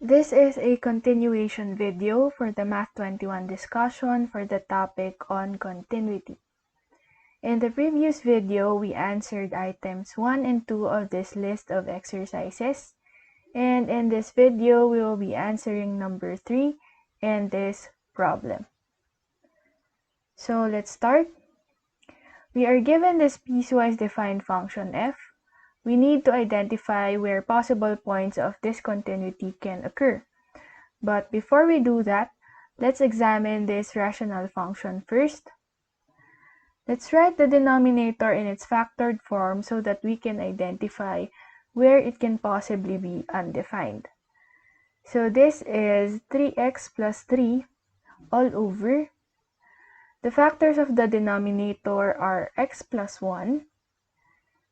This is a continuation video for the Math 21 discussion for the topic on continuity. In the previous video, we answered items 1 and 2 of this list of exercises, and in this video, we will be answering number 3 and this problem. So let's start. We are given this piecewise defined function f. We need to identify where possible points of discontinuity can occur. But before we do that, let's examine this rational function first. Let's write the denominator in its factored form so that we can identify where it can possibly be undefined. So this is 3x plus 3 all over. The factors of the denominator are x plus 1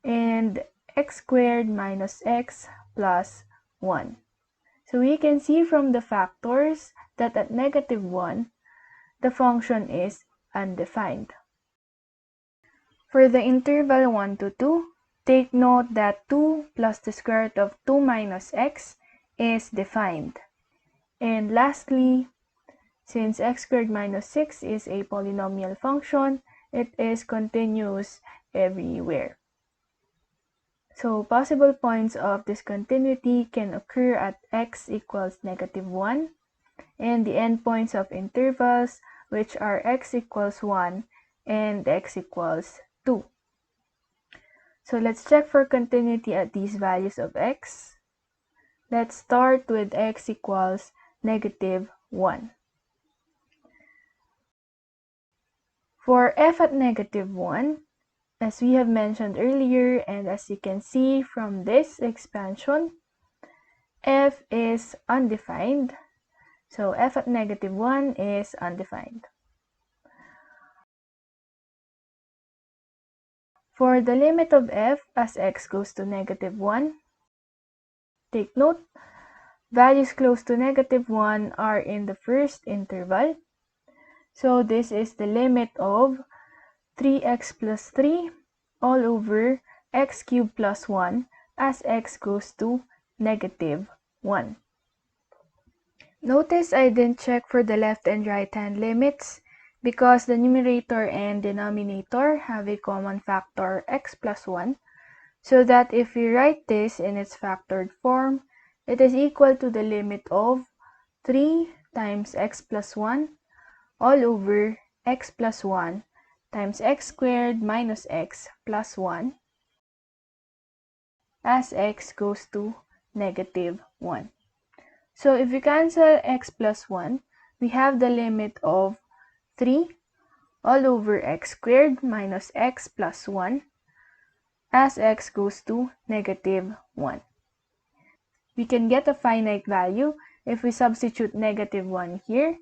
and x squared minus x plus 1. So we can see from the factors that at negative 1, the function is undefined. For the interval 1 to 2, take note that 2 plus the square root of 2 minus x is defined. And lastly, since x squared minus 6 is a polynomial function, it is continuous everywhere. So possible points of discontinuity can occur at x equals negative 1 and the endpoints of intervals, which are x equals 1 and x equals 2. So let's check for continuity at these values of x. Let's start with x equals negative 1. For f at negative 1, as we have mentioned earlier, and as you can see from this expansion, f is undefined. So f at negative 1 is undefined. For the limit of f as x goes to negative 1, take note, values close to negative 1 are in the first interval. So this is the limit of 3x plus 3 all over x cubed plus 1 as x goes to negative 1. Notice I didn't check for the left and right hand limits because the numerator and denominator have a common factor x plus 1, so that if we write this in its factored form, it is equal to the limit of 3 times x plus 1 all over x plus 1 times x squared minus x plus 1 as x goes to negative 1. So if we cancel x plus 1, we have the limit of 3 all over x squared minus x plus 1 as x goes to negative 1. We can get a finite value if we substitute negative 1 here.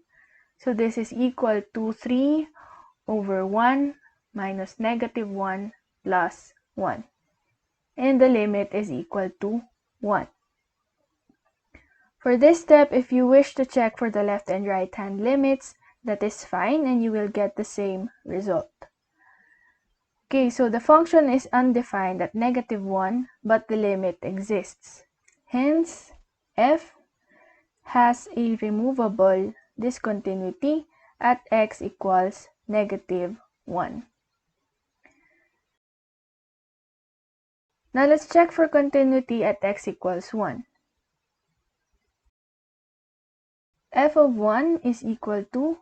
So this is equal to 3 over 1 minus negative 1 plus 1. And the limit is equal to 1. For this step, if you wish to check for the left and right hand limits, that is fine and you will get the same result. Okay, so the function is undefined at negative 1, but the limit exists. Hence, f has a removable discontinuity at x equals negative 1. Now let's check for continuity at x equals 1. F of 1 is equal to,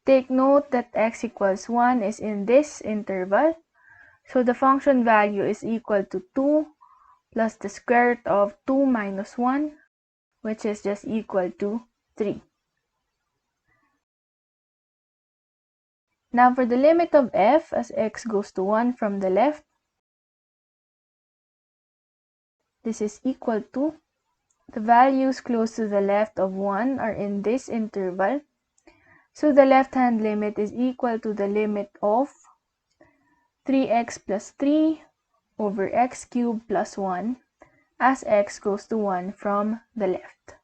take note that x equals 1 is in this interval, so the function value is equal to 2 plus the square root of 2 minus 1, which is just equal to 3. Now for the limit of f as x goes to 1 from the left, this is equal to, the values close to the left of 1 are in this interval, so the left-hand limit is equal to the limit of 3x plus 3 over x cubed plus 1 as x goes to 1 from the left.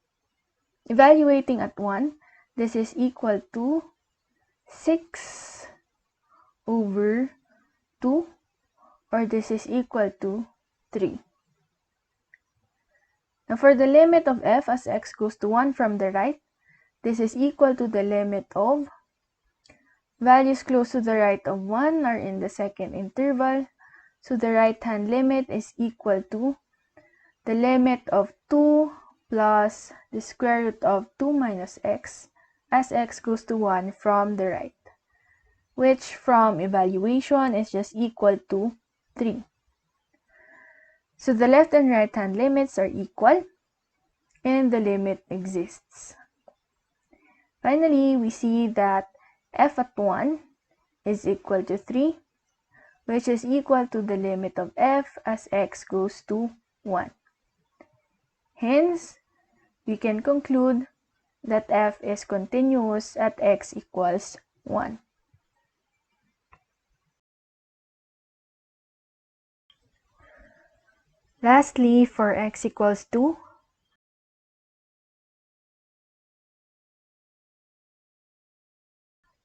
Evaluating at 1, this is equal to 6 over 2, or this is equal to 3. Now for the limit of f as x goes to 1 from the right, this is equal to the limit of values close to the right of 1 are in the second interval, so the right-hand limit is equal to the limit of 2 plus the square root of 2 minus x as x goes to 1 from the right, which from evaluation is just equal to 3. So the left and right-hand limits are equal, and the limit exists. Finally, we see that f at 1 is equal to 3, which is equal to the limit of f as x goes to 1. Hence, we can conclude that f is continuous at x equals 1. Lastly, for x equals 2,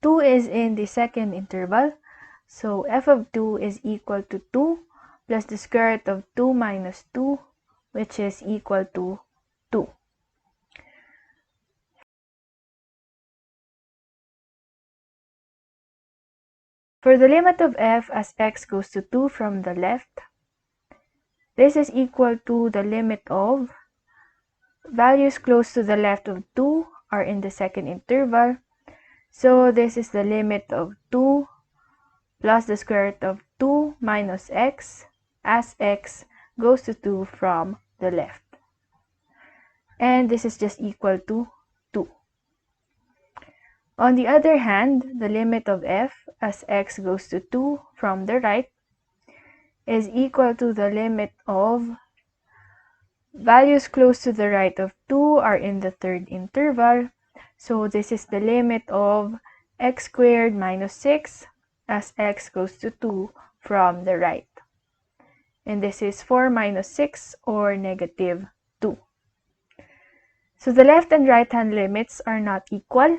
two is in the second interval, so f of 2 is equal to 2 plus the square root of 2 minus 2, which is equal to 2. For the limit of f as x goes to 2 from the left, this is equal to the limit of values close to the left of 2 are in the second interval, so this is the limit of 2 plus the square root of 2 minus x as x goes to 2 from the left. And this is just equal to 2. On the other hand, the limit of f as x goes to 2 from the right is equal to the limit of values close to the right of 2 are in the third interval, so this is the limit of x squared minus 6 as x goes to 2 from the right. And this is 4 minus 6 or negative 2. So the left and right hand limits are not equal,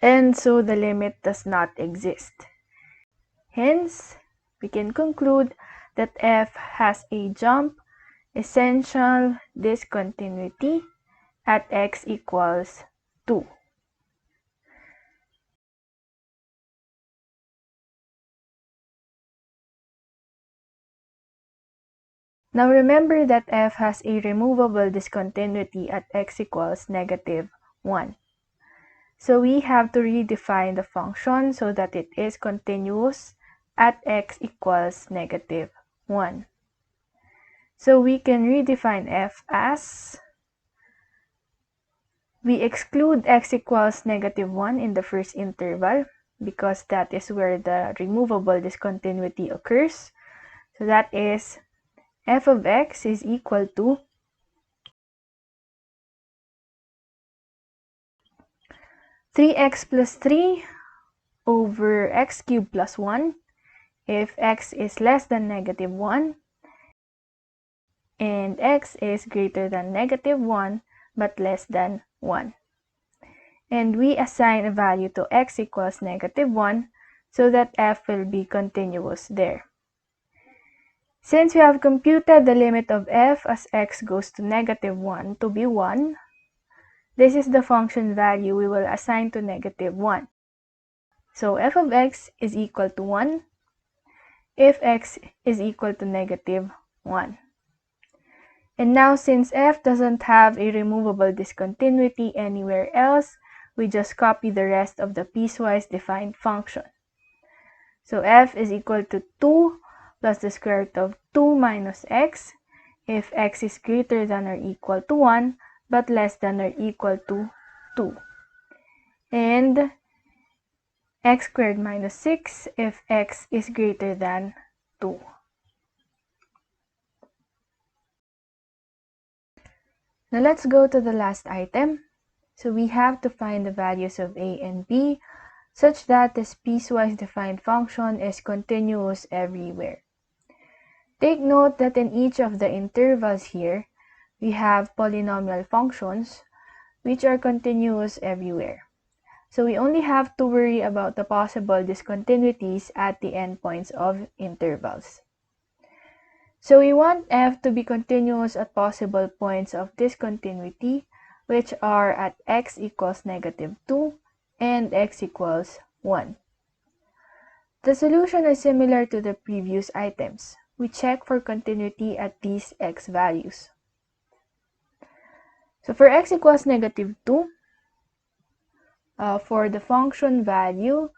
and so the limit does not exist. Hence, we can conclude that f has a jump essential discontinuity at x equals 2. Now remember that f has a removable discontinuity at x equals negative 1. So we have to redefine the function so that it is continuous at x equals negative 1. So we can redefine f as we exclude x equals negative 1 in the first interval because that is where the removable discontinuity occurs. So that is f of x is equal to 3x plus 3 over x cubed plus 1 if x is less than negative 1 and x is greater than negative 1 but less than 1. And we assign a value to x equals negative 1 so that f will be continuous there. Since we have computed the limit of f as x goes to negative 1 to be 1, this is the function value we will assign to negative 1. So f of x is equal to 1 if x is equal to negative 1. And now since f doesn't have a removable discontinuity anywhere else, we just copy the rest of the piecewise defined function. So f is equal to 2 plus the square root of 2 minus x if x is greater than or equal to 1 but less than or equal to 2. And x squared minus 6 if x is greater than 2. Now let's go to the last item. So we have to find the values of a and b such that this piecewise defined function is continuous everywhere. Take note that in each of the intervals here, we have polynomial functions which are continuous everywhere. So we only have to worry about the possible discontinuities at the endpoints of intervals. So we want f to be continuous at possible points of discontinuity, which are at x equals -2 and x equals 1. The solution is similar to the previous items. We check for continuity at these x values. So for x equals -2, for the function value,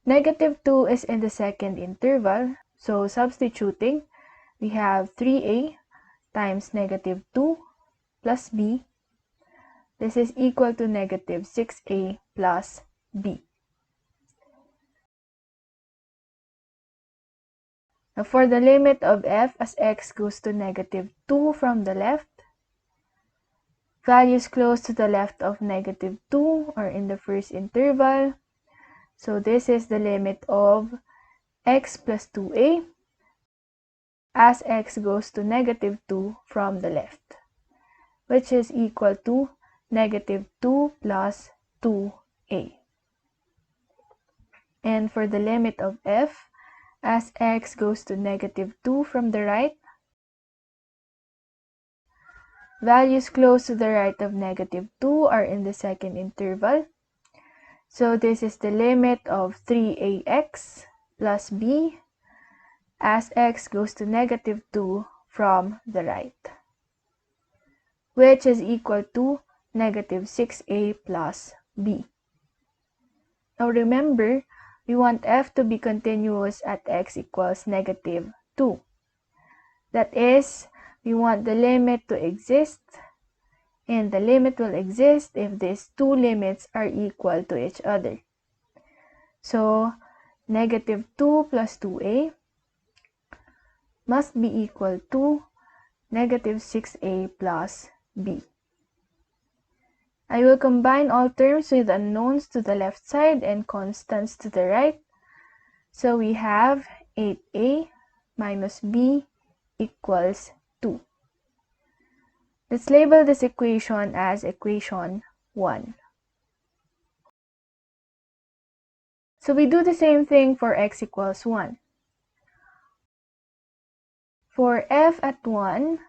-2 is in the second interval, so substituting, we have 3a times -2 plus b. This is equal to -6a plus b. Now for the limit of f as x goes to -2 from the left, values close to the left of -2 are in the first interval. So this is the limit of x plus 2a as x goes to -2 from the left, which is equal to -2 plus 2a. And for the limit of f as x goes to -2 from the right, values close to the right of -2 are in the second interval. So this is the limit of 3ax plus b as x goes to -2 from the right, which is equal to -6a plus b. Now remember, we want f to be continuous at x equals -2. That is, we want the limit to exist, and the limit will exist if these two limits are equal to each other. So, -2 plus 2a must be equal to -6a plus b. I will combine all terms with unknowns to the left side and constants to the right. So we have 8a minus b equals 2. Let's label this equation as equation 1. So we do the same thing for x equals 1. For f at 1,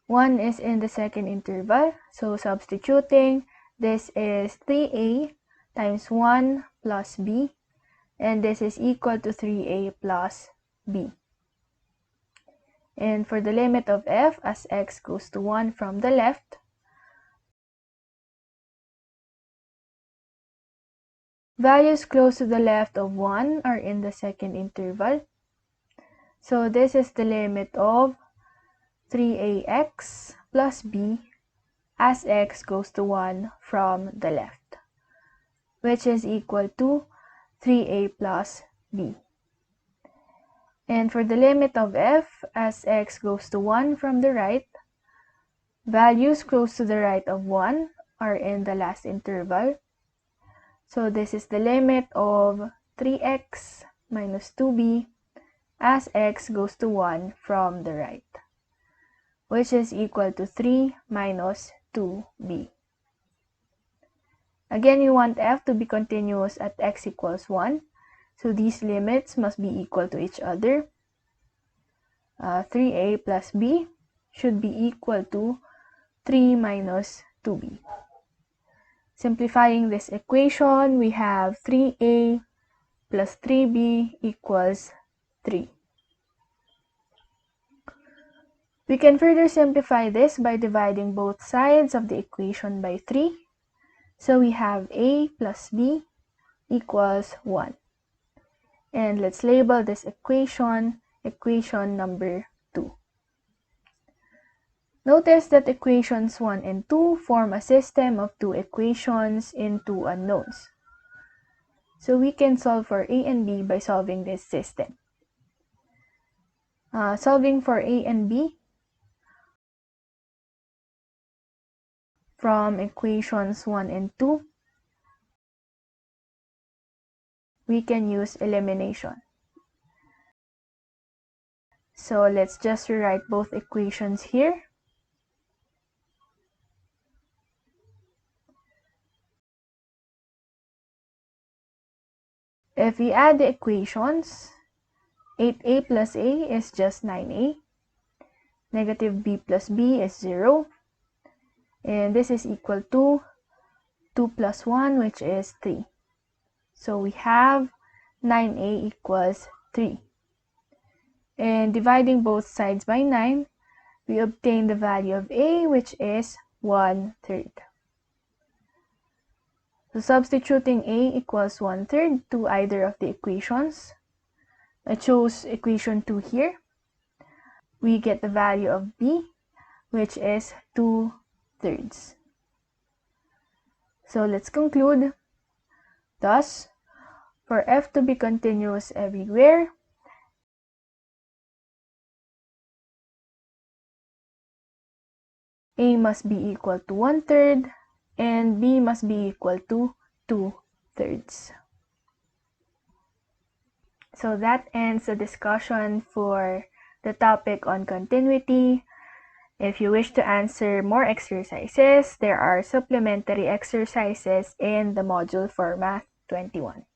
1 is in the second interval. So substituting, this is 3a times 1 plus b, and this is equal to 3a plus b. And for the limit of f as x goes to 1 from the left, values close to the left of 1 are in the second interval. So this is the limit of 3ax plus b as x goes to 1 from the left, which is equal to 3a plus b. And for the limit of f as x goes to 1 from the right, values close to the right of 1 are in the last interval. So this is the limit of 3x minus 2b as x goes to 1 from the right, which is equal to 3 minus 2b. Again, we want f to be continuous at x equals 1. So these limits must be equal to each other. 3a plus b should be equal to 3 minus 2b. Simplifying this equation, we have 3a plus 3b equals 3. We can further simplify this by dividing both sides of the equation by 3. So we have a plus b equals 1. And let's label this equation equation number 2. Notice that equations 1 and 2 form a system of two equations in two unknowns. So we can solve for a and b by solving this system. Solving for a and b from equations 1 and 2, we can use elimination. So let's just rewrite both equations here. If we add the equations, 8a plus a is just 9a. Negative b plus b is 0. And this is equal to 2 plus 1, which is 3. So we have 9a equals 3. And dividing both sides by 9, we obtain the value of a, which is 1/3. So substituting a equals 1/3 to either of the equations, I chose equation 2 here. We get the value of b, which is 2/3. So let's conclude. Thus, for f to be continuous everywhere, a must be equal to 1/3 and b must be equal to 2/3. So that ends the discussion for the topic on continuity. If you wish to answer more exercises, there are supplementary exercises in the module for Math 21.